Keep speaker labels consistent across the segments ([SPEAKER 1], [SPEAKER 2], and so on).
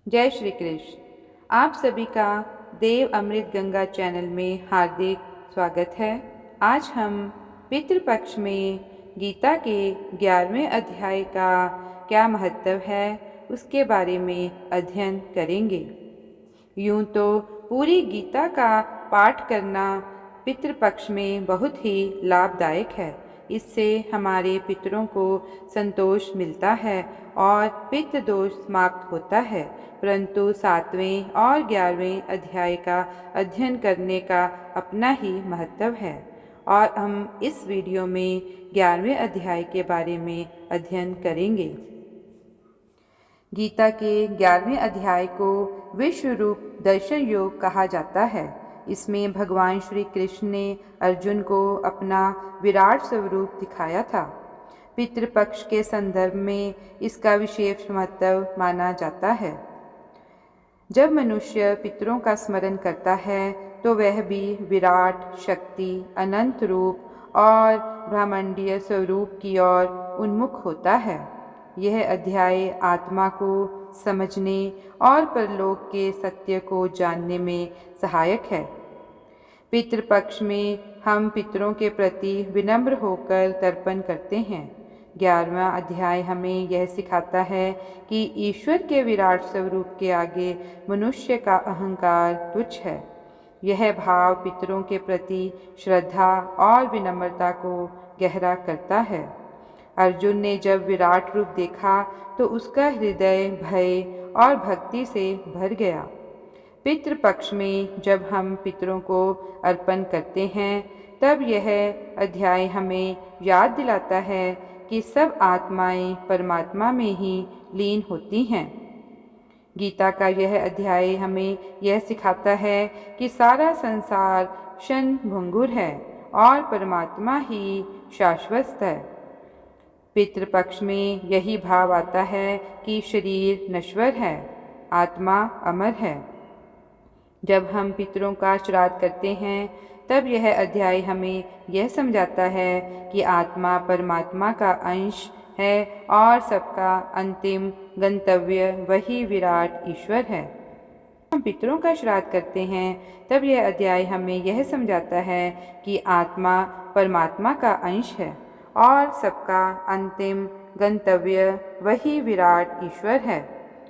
[SPEAKER 1] जय श्री कृष्ण। आप सभी का देव अमृत गंगा चैनल में हार्दिक स्वागत है। आज हम पितृपक्ष में गीता के 11वें अध्याय का क्या महत्व है उसके बारे में अध्ययन करेंगे। यूं तो पूरी गीता का पाठ करना पितृपक्ष में बहुत ही लाभदायक है। इससे हमारे पितरों को संतोष मिलता है और पितृ दोष समाप्त होता है। परंतु 7वें और 11वें अध्याय का अध्ययन करने का अपना ही महत्व है और हम इस वीडियो में 11वें अध्याय के बारे में अध्ययन करेंगे। गीता के 11वें अध्याय को विश्व रूप दर्शन योग कहा जाता है। इसमें भगवान श्री कृष्ण ने अर्जुन को अपना विराट स्वरूप दिखाया था। पितृपक्ष के संदर्भ में इसका विशेष महत्व माना जाता है। जब मनुष्य पितरों का स्मरण करता है तो वह भी विराट शक्ति, अनंत रूप और ब्रह्मांडीय स्वरूप की ओर उन्मुख होता है। यह अध्याय आत्मा को समझने और परलोक के सत्य को जानने में सहायक है। पितृपक्ष में हम पितरों के प्रति विनम्र होकर तर्पण करते हैं। 11वां अध्याय हमें यह सिखाता है कि ईश्वर के विराट स्वरूप के आगे मनुष्य का अहंकार तुच्छ है। यह भाव पितरों के प्रति श्रद्धा और विनम्रता को गहरा करता है। अर्जुन ने जब विराट रूप देखा तो उसका हृदय भय और भक्ति से भर गया। पितृपक्ष में जब हम पितरों को अर्पण करते हैं तब यह अध्याय हमें याद दिलाता है कि सब आत्माएं परमात्मा में ही लीन होती हैं। गीता का यह अध्याय हमें यह सिखाता है कि सारा संसार क्षण भंगुर है और परमात्मा ही शाश्वत है। पितृपक्ष में यही भाव आता है कि शरीर नश्वर है, आत्मा अमर है। जब हम पितरों का श्राद्ध करते हैं तब यह अध्याय हमें यह समझाता है कि आत्मा परमात्मा का अंश है और सबका अंतिम गंतव्य वही विराट ईश्वर है। हम पितरों का श्राद्ध करते हैं तब यह अध्याय हमें यह समझाता है कि आत्मा परमात्मा का अंश है और सबका अंतिम गंतव्य वही विराट ईश्वर है।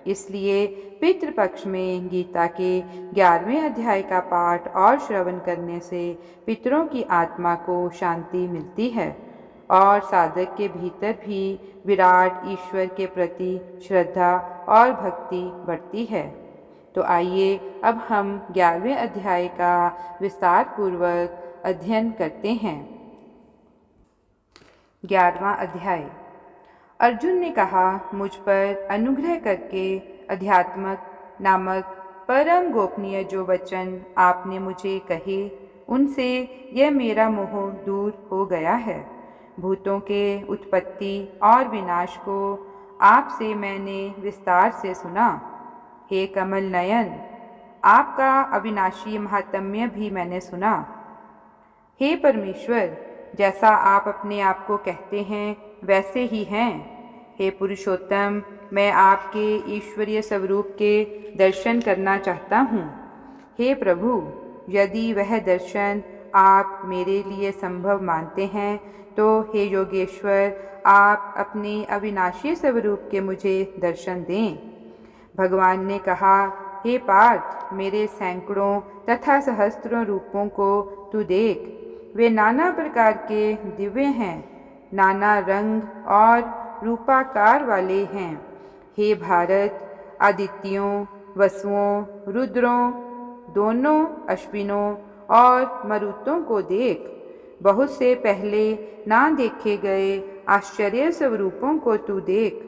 [SPEAKER 1] इसलिए पितृपक्ष में गीता के 11वें अध्याय का पाठ और श्रवण करने से पितरों की आत्मा को शांति मिलती है और साधक के भीतर भी विराट ईश्वर के प्रति श्रद्धा और भक्ति बढ़ती है। तो आइए अब हम 11वें अध्याय का विस्तार पूर्वक अध्ययन करते हैं। 11वां अध्याय। अर्जुन ने कहा, मुझ पर अनुग्रह करके अध्यात्मक नामक परम गोपनीय जो वचन आपने मुझे कहे उनसे यह मेरा मोह दूर हो गया है। भूतों के उत्पत्ति और विनाश को आपसे मैंने विस्तार से सुना। हे कमल नयन, आपका अविनाशी महात्म्य भी मैंने सुना। हे परमेश्वर, जैसा आप अपने आप को कहते हैं वैसे ही हैं। हे पुरुषोत्तम, मैं आपके ईश्वरीय स्वरूप के दर्शन करना चाहता हूँ। हे प्रभु, यदि वह दर्शन आप मेरे लिए संभव मानते हैं तो हे योगेश्वर, आप अपने अविनाशी स्वरूप के मुझे दर्शन दें। भगवान ने कहा, हे पार्थ, मेरे सैकड़ों तथा सहस्त्रों रूपों को तू देख। वे नाना प्रकार के दिव्य हैं, नाना रंग और रूपाकार वाले हैं। हे भारत, आदित्यों, वसुओं, रुद्रों, दोनों अश्विनों और मरुतों को देख। बहुत से पहले ना देखे गए आश्चर्य स्वरूपों को तू देख।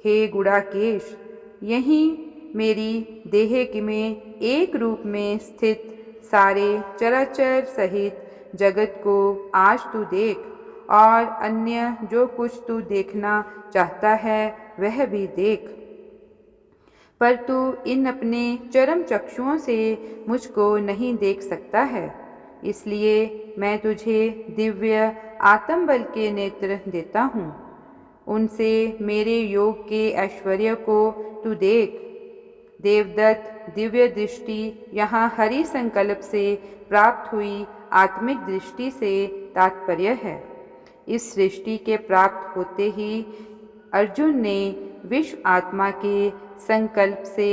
[SPEAKER 1] हे गुड़ाकेश, यहीं मेरी देह में एक रूप में स्थित सारे चराचर सहित जगत को आज तू देख और अन्य जो कुछ तू देखना चाहता है वह भी देख। पर तू इन अपने चरम चक्षुओं से मुझको नहीं देख सकता है, इसलिए मैं तुझे दिव्य आत्मबल के नेत्र देता हूँ। उनसे मेरे योग के ऐश्वर्य को तू देख। देवदत्त दिव्य दृष्टि यहाँ हरि संकल्प से प्राप्त हुई आत्मिक दृष्टि से तात्पर्य है। इस सृष्टि के प्राप्त होते ही अर्जुन ने विश्व आत्मा के संकल्प से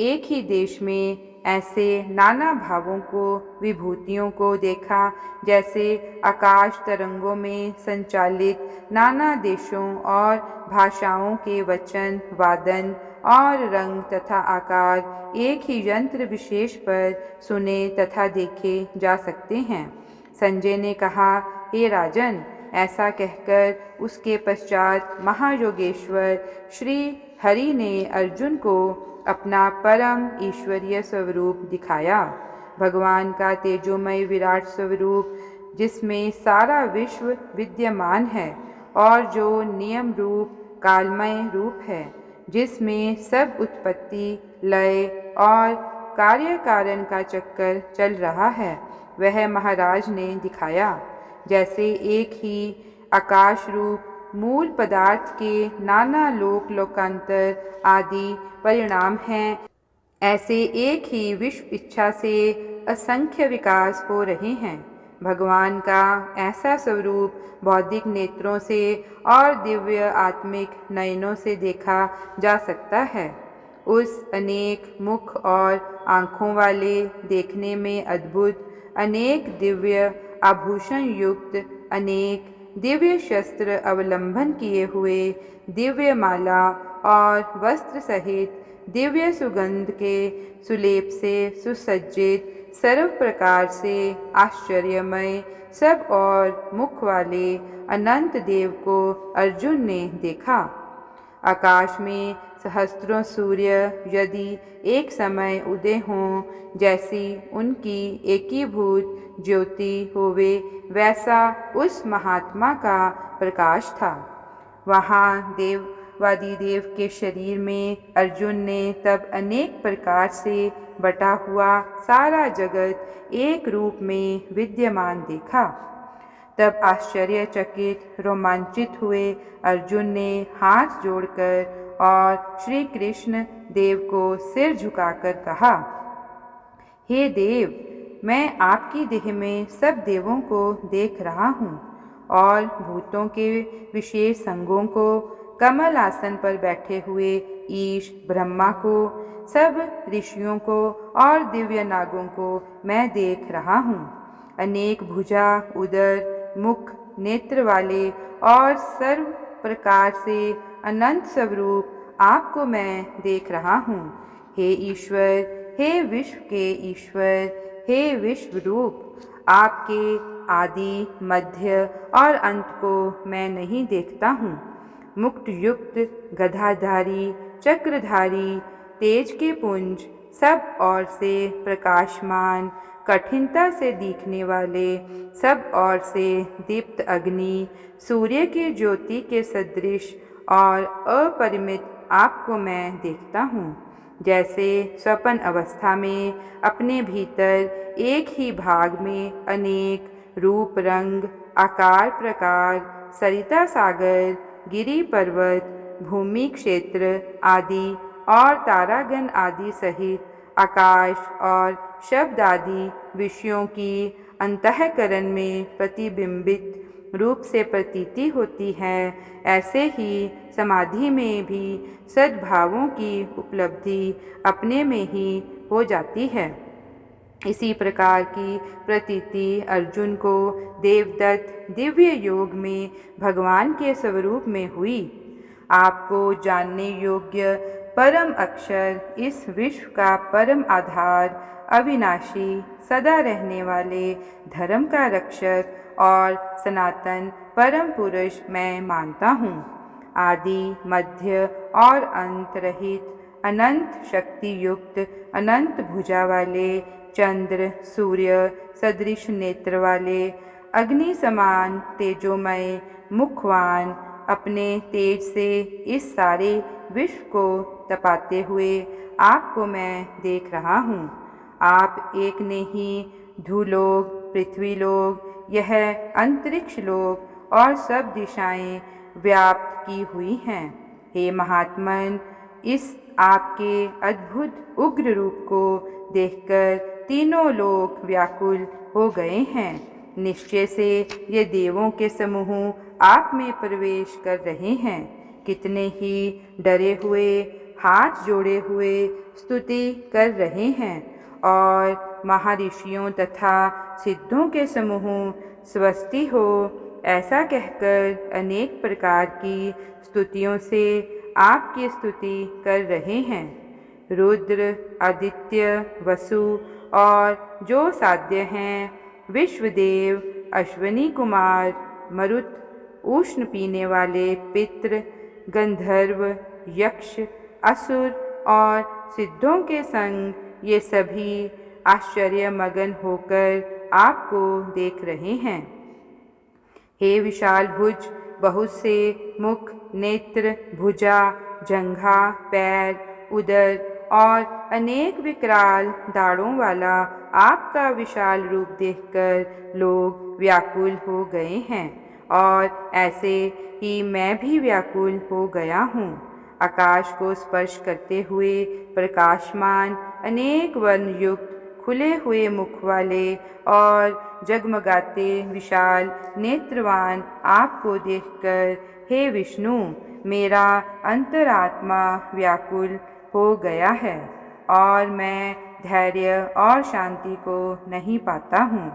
[SPEAKER 1] एक ही देश में ऐसे नाना भावों को, विभूतियों को देखा जैसे आकाश तरंगों में संचालित नाना देशों और भाषाओं के वचन, वादन और रंग तथा आकार एक ही यंत्र विशेष पर सुने तथा देखे जा सकते हैं। संजय ने कहा, हे राजन, ऐसा कहकर उसके पश्चात महायोगेश्वर श्री हरि ने अर्जुन को अपना परम ईश्वरीय स्वरूप दिखाया। भगवान का तेजोमय विराट स्वरूप जिसमें सारा विश्व विद्यमान है और जो नियम रूप कालमय रूप है, जिसमें सब उत्पत्ति, लय और कार्य कारण का चक्कर चल रहा है, वह महाराज ने दिखाया। जैसे एक ही आकाश रूप मूल पदार्थ के नाना लोक लोकांतर आदि परिणाम हैं, ऐसे एक ही विश्व इच्छा से असंख्य विकास हो रहे हैं। भगवान का ऐसा स्वरूप बौद्धिक नेत्रों से और दिव्य आत्मिक नयनों से देखा जा सकता है। उस अनेक मुख और आँखों वाले, देखने में अद्भुत, अनेक दिव्य आभूषण युक्त, अनेक दिव्य शस्त्र अवलंबन किए हुए, दिव्य माला और वस्त्र सहित दिव्य सुगंध के सुलेप से सुसज्जित, सर्व प्रकार से आश्चर्यमय, सब और मुख वाले अनंत देव को अर्जुन ने देखा। आकाश में सहस्त्रों सूर्य यदि एक समय उदय हों, जैसी उनकी एकीभूत ज्योति होवे, वैसा उस महात्मा का प्रकाश था। वहाँ देवादिदेव के शरीर में अर्जुन ने तब अनेक प्रकार से बटा हुआ सारा जगत एक रूप में विद्यमान देखा। तब आश्चर्यचकित, रोमांचित हुए अर्जुन ने हाथ जोड़कर और श्री कृष्ण देव को सिर झुकाकर कहा, हे देव, मैं आपकी देह में सब देवों को देख रहा हूँ और भूतों के विशेष संगों को, कमल आसन पर बैठे हुए ईश ब्रह्मा को, सब ऋषियों को और दिव्य नागों को मैं देख रहा हूँ। अनेक भुजा, उदर, मुख, नेत्र वाले और सर्व प्रकार से अनंत स्वरूप आपको मैं देख रहा हूँ। हे ईश्वर, हे विश्व के ईश्वर, हे विश्व रूप, आपके आदि, मध्य और अंत को मैं नहीं देखता हूँ। मुक्त युक्त, गधाधारी, चक्रधारी, तेज के पुंज, सब ओर से प्रकाशमान, कठिनता से दिखने वाले, सब ओर से दीप्त अग्नि, सूर्य की ज्योति के सदृश और अपरिमित आपको मैं देखता हूँ। जैसे स्वपन अवस्था में अपने भीतर एक ही भाग में अनेक रूप, रंग, आकार, प्रकार, सरिता सागर, गिरि पर्वत, भूमि क्षेत्र आदि और तारागण आदि सहित आकाश और शब्द आदि विषयों की अंतःकरण में प्रतिबिंबित रूप से प्रतीति होती है, ऐसे ही समाधि में भी सद्भावों की उपलब्धि अपने में ही हो जाती है। इसी प्रकार की प्रतीति अर्जुन को देवदत्त दिव्य योग में भगवान के स्वरूप में हुई। आपको जानने योग्य परम अक्षर, इस विश्व का परम आधार, अविनाशी, सदा रहने वाले, धर्म का रक्षक और सनातन परम पुरुष मैं मानता हूँ। आदि, मध्य और अंत रहित, अनंत शक्ति युक्त, अनंत भुजा वाले, चंद्र सूर्य सदृश नेत्र वाले, अग्नि समान तेजोमय, मुखवान, अपने तेज से इस सारे विश्व को तपाते हुए आपको मैं देख रहा हूँ। आप एक ने ही धूलोक, पृथ्वीलोक, यह अंतरिक्ष लोक और सब दिशाएं व्याप्त की हुई हैं। हे महात्मन, इस आपके अद्भुत उग्र रूप को देखकर तीनों लोग व्याकुल हो गए हैं। निश्चय से ये देवों के समूह आप में प्रवेश कर रहे हैं। कितने ही डरे हुए हाथ जोड़े हुए स्तुति कर रहे हैं और महर्षियों तथा सिद्धों के समूह स्वस्ति हो ऐसा कहकर अनेक प्रकार की स्तुतियों से आपकी स्तुति कर रहे हैं। रुद्र, आदित्य, वसु और जो साध्य हैं, विश्वदेव, अश्विनी कुमार, मरुत, उष्ण पीने वाले पितृ, गंधर्व, यक्ष, असुर और सिद्धों के संग ये सभी आश्चर्यमगन होकर आपको देख रहे हैं। हे विशाल भुज, बहुत से मुख, नेत्र, भुजा, जंघा, पैर, उदर और अनेक विकराल दाढ़ों वाला आपका विशाल रूप देखकर लोग व्याकुल हो गए हैं और ऐसे ही मैं भी व्याकुल हो गया हूँ। आकाश को स्पर्श करते हुए प्रकाशमान अनेक वर्ण युक्त खुले हुए मुख वाले और जगमगाते विशाल नेत्रवान आपको देखकर हे विष्णु, मेरा अंतरात्मा व्याकुल हो गया है और मैं धैर्य और शांति को नहीं पाता हूँ।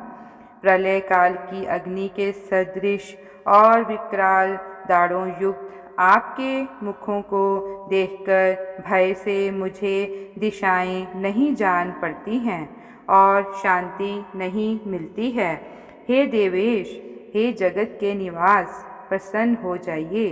[SPEAKER 1] प्रलय काल की अग्नि के सदृश और विकराल दाढ़ों युक्त आपके मुखों को देखकर भय से मुझे दिशाएं नहीं जान पड़ती हैं और शांति नहीं मिलती है। हे देवेश, हे जगत के निवास, प्रसन्न हो जाइए।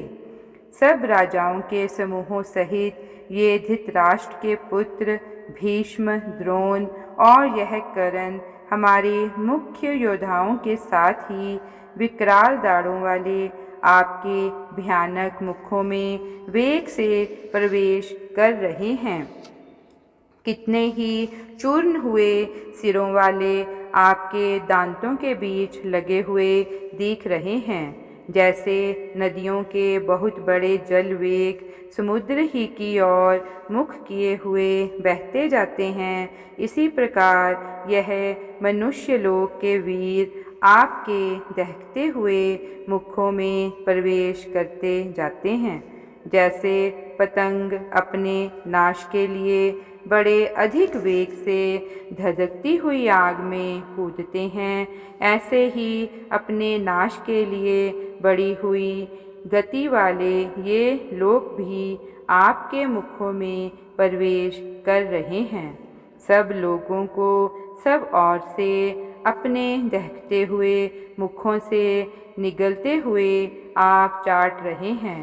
[SPEAKER 1] सब राजाओं के समूहों सहित ये धृतराष्ट्र के पुत्र भीष्म, द्रोण और यह कर्ण हमारे मुख्य योद्धाओं के साथ ही विकराल दाढ़ों वाले आपके भयानक मुखों में वेग से प्रवेश कर रहे हैं। कितने ही चूर्ण हुए सिरों वाले आपके दांतों के बीच लगे हुए दिख रहे हैं। जैसे नदियों के बहुत बड़े जल वेग समुद्र ही की ओर मुख किए हुए बहते जाते हैं, इसी प्रकार यह मनुष्य लोक के वीर आपके दहकते हुए मुखों में प्रवेश करते जाते हैं। जैसे पतंग अपने नाश के लिए बड़े अधिक वेग से धधकती हुई आग में कूदते हैं, ऐसे ही अपने नाश के लिए बढ़ी हुई गति वाले ये लोग भी आपके मुखों में प्रवेश कर रहे हैं। सब लोगों को सब ओर से अपने दहकते हुए मुखों से निगलते हुए आप चाट रहे हैं।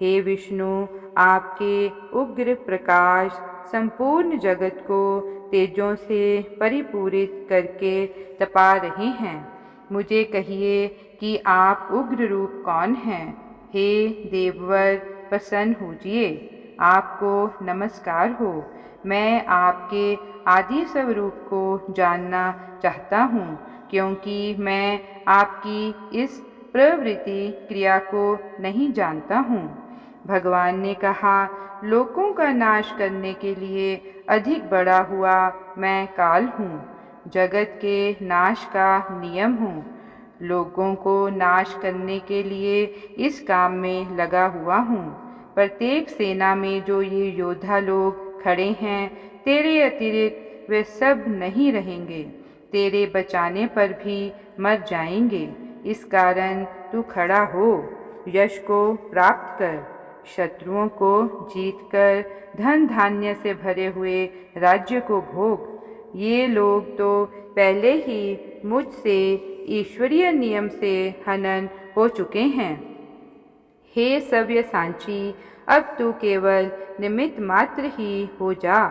[SPEAKER 1] हे विष्णु, आपके उग्र प्रकाश संपूर्ण जगत को तेजों से परिपूरित करके तपा रहे हैं। मुझे कहिए कि आप उग्र रूप कौन हैं? हे देववर, प्रसन्न होजिए। आपको नमस्कार हो। मैं आपके आदि स्वरूप को जानना चाहता हूँ, क्योंकि मैं आपकी इस प्रवृत्ति क्रिया को नहीं जानता हूँ। भगवान ने कहा, लोकों का नाश करने के लिए अधिक बड़ा हुआ मैं काल हूँ, जगत के नाश का नियम हूँ। लोगों को नाश करने के लिए इस काम में लगा हुआ हूँ। प्रत्येक सेना में जो ये योद्धा लोग खड़े हैं, तेरे अतिरिक्त वे सब नहीं रहेंगे, तेरे बचाने पर भी मर जाएंगे। इस कारण तू खड़ा हो, यश को प्राप्त कर, शत्रुओं को जीतकर धन धान्य से भरे हुए राज्य को भोग। ये लोग तो पहले ही मुझसे ईश्वरीय नियम से हनन हो चुके हैं। हे सव्य सांची, अब तू केवल निमित्त मात्र ही हो जा।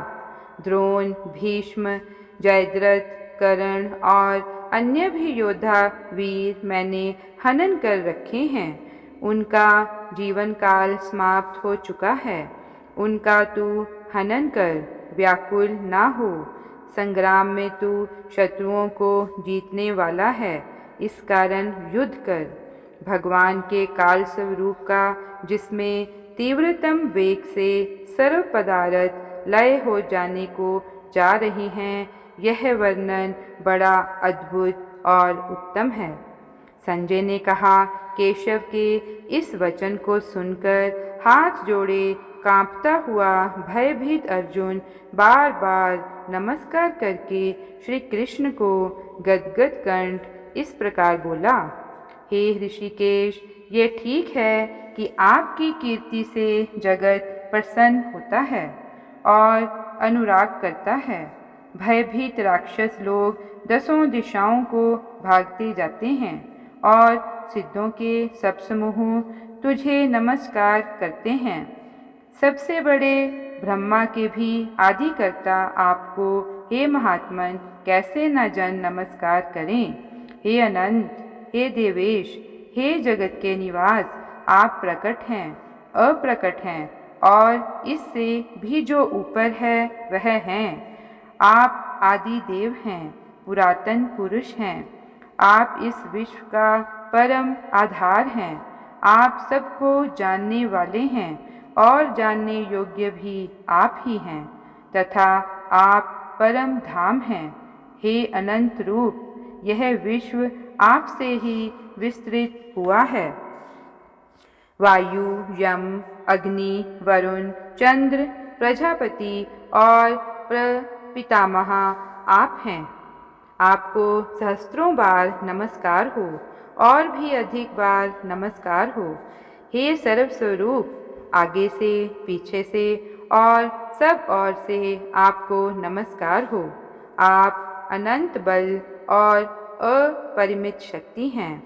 [SPEAKER 1] द्रोण, भीष्म, जयद्रथ, कर्ण और अन्य भी योद्धा वीर मैंने हनन कर रखे हैं। उनका जीवन काल समाप्त हो चुका है। उनका तू हनन कर, व्याकुल ना हो। संग्राम में तू शत्रुओं को जीतने वाला है, इस कारण युद्ध कर। भगवान के काल स्वरूप का, जिसमें तीव्रतम वेग से सर्व पदार्थ लय हो जाने को जा रही हैं, यह वर्णन बड़ा अद्भुत और उत्तम है। संजय ने कहा, केशव के इस वचन को सुनकर हाथ जोड़े कांपता हुआ भयभीत अर्जुन बार बार नमस्कार करके श्री कृष्ण को गदगद कंठ इस प्रकार बोला, हे ऋषिकेश, ये ठीक है कि आपकी कीर्ति से जगत प्रसन्न होता है और अनुराग करता है। भयभीत राक्षस लोग दसों दिशाओं को भागते जाते हैं और सिद्धों के सब समूह तुझे नमस्कार करते हैं। सबसे बड़े ब्रह्मा के भी आदिकर्ता आपको हे महात्मन कैसे न जन नमस्कार करें। हे अनंत, हे देवेश, हे जगत के निवास, आप प्रकट हैं, अप्रकट हैं और इससे भी जो ऊपर है वह हैं। आप आदि देव हैं, पुरातन पुरुष हैं। आप इस विश्व का परम आधार हैं। आप सबको जानने वाले हैं और जानने योग्य भी आप ही हैं तथा आप परम धाम हैं। हे अनंत रूप, यह विश्व आपसे ही विस्तृत हुआ है। वायु, यम, अग्नि, वरुण, चंद्र, प्रजापति और प्रपितामह आप हैं। आपको सहस्त्रों बार नमस्कार हो और भी अधिक बार नमस्कार हो। हे सर्वस्वरूप, आगे से, पीछे से और सब ओर से आपको नमस्कार हो। आप अनंत बल और अपरिमित शक्ति हैं,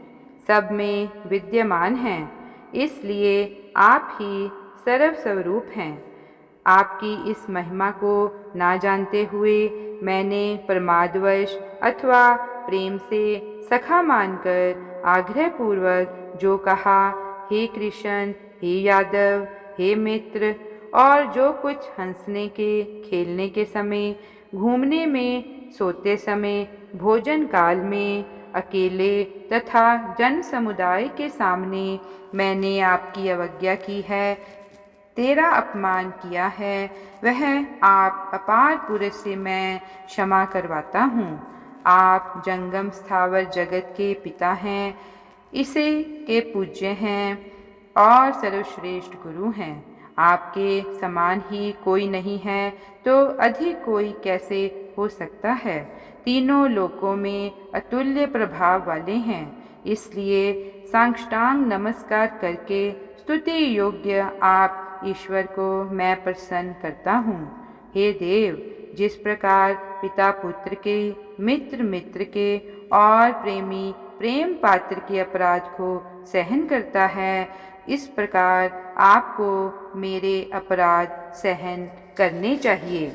[SPEAKER 1] सब में विद्यमान हैं, इसलिए आप ही सर्वस्वरूप हैं। आपकी इस महिमा को ना जानते हुए मैंने प्रमादवश अथवा प्रेम से सखा मानकर आग्रहपूर्वक जो कहा, हे कृष्ण, हे यादव, हे मित्र, और जो कुछ हंसने के, खेलने के समय, घूमने में, सोते समय, भोजन काल में, अकेले तथा जन समुदाय के सामने मैंने आपकी अवज्ञा की है, तेरा अपमान किया है, वह आप अपार पुरुष से मैं क्षमा करवाता हूँ। आप जंगम स्थावर जगत के पिता हैं, इसे के पूज्य हैं और सर्वश्रेष्ठ गुरु हैं। आपके समान ही कोई नहीं है तो अधिक कोई कैसे हो सकता है। तीनों लोकों में अतुल्य प्रभाव वाले हैं, इसलिए साष्टांग नमस्कार करके स्तुति योग्य आप ईश्वर को मैं प्रसन्न करता हूँ। हे देव, जिस प्रकार पिता पुत्र के, मित्र मित्र के और प्रेमी प्रेम पात्र के अपराध को सहन करता है, इस प्रकार आपको मेरे अपराध सहन करने चाहिए।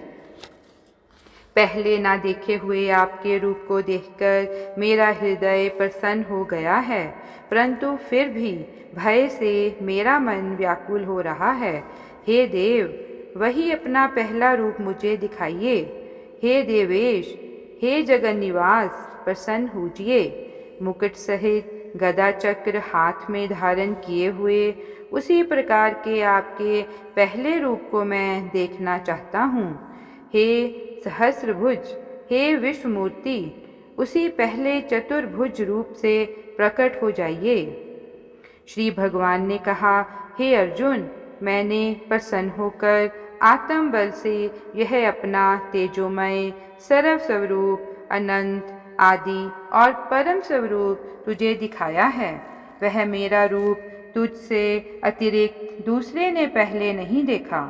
[SPEAKER 1] पहले ना देखे हुए आपके रूप को देखकर मेरा हृदय प्रसन्न हो गया है, परंतु फिर भी भय से मेरा मन व्याकुल हो रहा है। हे देव, वही अपना पहला रूप मुझे दिखाइए। हे देवेश, हे जगन्निवास, प्रसन्न होजिए। मुकुट सहित गदा चक्र हाथ में धारण किए हुए उसी प्रकार के आपके पहले रूप को मैं देखना चाहता हूँ। हे सहस्रभुज, हे विश्वमूर्ति, उसी पहले चतुर्भुज रूप से प्रकट हो जाइए। श्री भगवान ने कहा, हे अर्जुन, मैंने प्रसन्न होकर आत्म बल से यह अपना तेजोमय सर्व स्वरूप अनंत आदि और परम स्वरूप तुझे दिखाया है। वह मेरा रूप तुझसे अतिरिक्त दूसरे ने पहले नहीं देखा।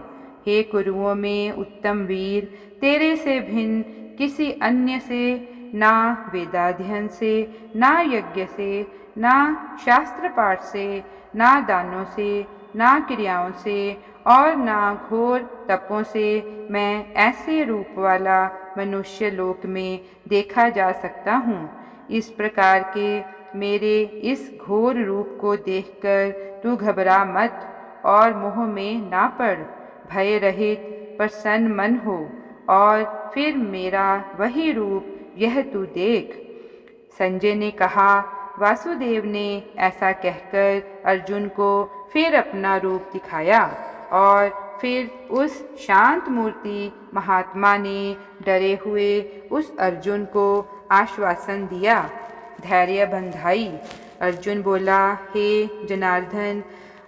[SPEAKER 1] हे कुरुओं में उत्तम वीर, तेरे से भिन्न किसी अन्य से, ना वेदाध्ययन से, ना यज्ञ से, ना शास्त्र पाठ से, ना दानों से, ना क्रियाओं से और ना घोर तपों से मैं ऐसे रूप वाला मनुष्य लोक में देखा जा सकता हूँ। इस प्रकार के मेरे इस घोर रूप को देखकर तू घबरा मत और मोह में ना पड़। भय रहित प्रसन्न मन हो और फिर मेरा वही रूप यह तू देख। संजय ने कहा, वासुदेव ने ऐसा कहकर अर्जुन को फिर अपना रूप दिखाया और फिर उस शांत मूर्ति महात्मा ने डरे हुए उस अर्जुन को आश्वासन दिया, धैर्य बंधाई। अर्जुन बोला, हे जनार्दन,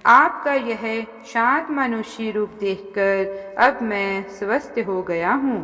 [SPEAKER 1] आपका यह शांत मनुष्य रूप देखकर अब मैं स्वस्थ हो गया हूँ,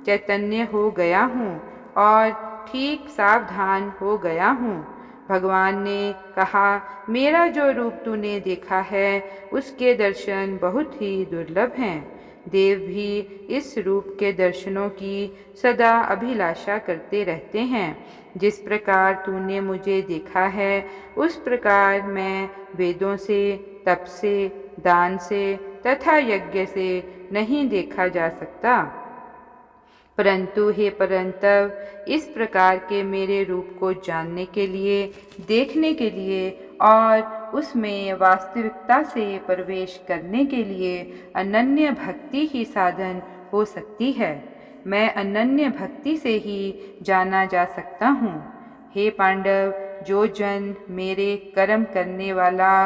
[SPEAKER 1] चैतन्य हो गया हूँ और ठीक सावधान हो गया हूँ। भगवान ने कहा, मेरा जो रूप तूने देखा है उसके दर्शन बहुत ही दुर्लभ हैं। देव भी इस रूप के दर्शनों की सदा अभिलाषा करते रहते हैं। जिस प्रकार तूने मुझे देखा है उस प्रकार मैं वेदों से, तप से, दान से तथा यज्ञ से नहीं देखा जा सकता। परंतु हे परंतव, इस प्रकार के मेरे रूप को जानने के लिए, देखने के लिए और उसमें वास्तविकता से प्रवेश करने के लिए अनन्य भक्ति ही साधन हो सकती है। मैं अनन्य भक्ति से ही जाना जा सकता हूँ। हे पांडव, जो जन मेरे कर्म करने वाला,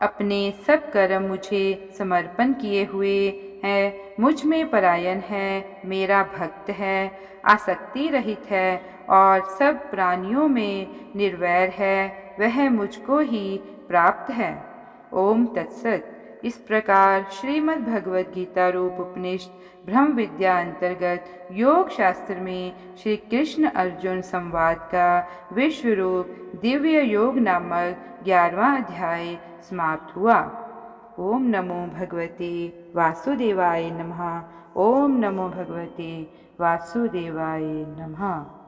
[SPEAKER 1] अपने सब कर्म मुझे समर्पण किए हुए है, मुझ में परायण है, मेरा भक्त है, आसक्ति रहित है और सब प्राणियों में निर्वैर है, वह मुझको ही प्राप्त है। ओम तत्सत। इस प्रकार श्रीमद् भगवद गीता रूप उपनिषद ब्रह्म विद्या अंतर्गत योग शास्त्र में श्री कृष्ण अर्जुन संवाद का विश्व रूप दिव्य योग नामक 11वां अध्याय समाप्त हुआ। ओम नमो भगवते वासुदेवाय नमः। ओम नमो भगवते वासुदेवाय नमः।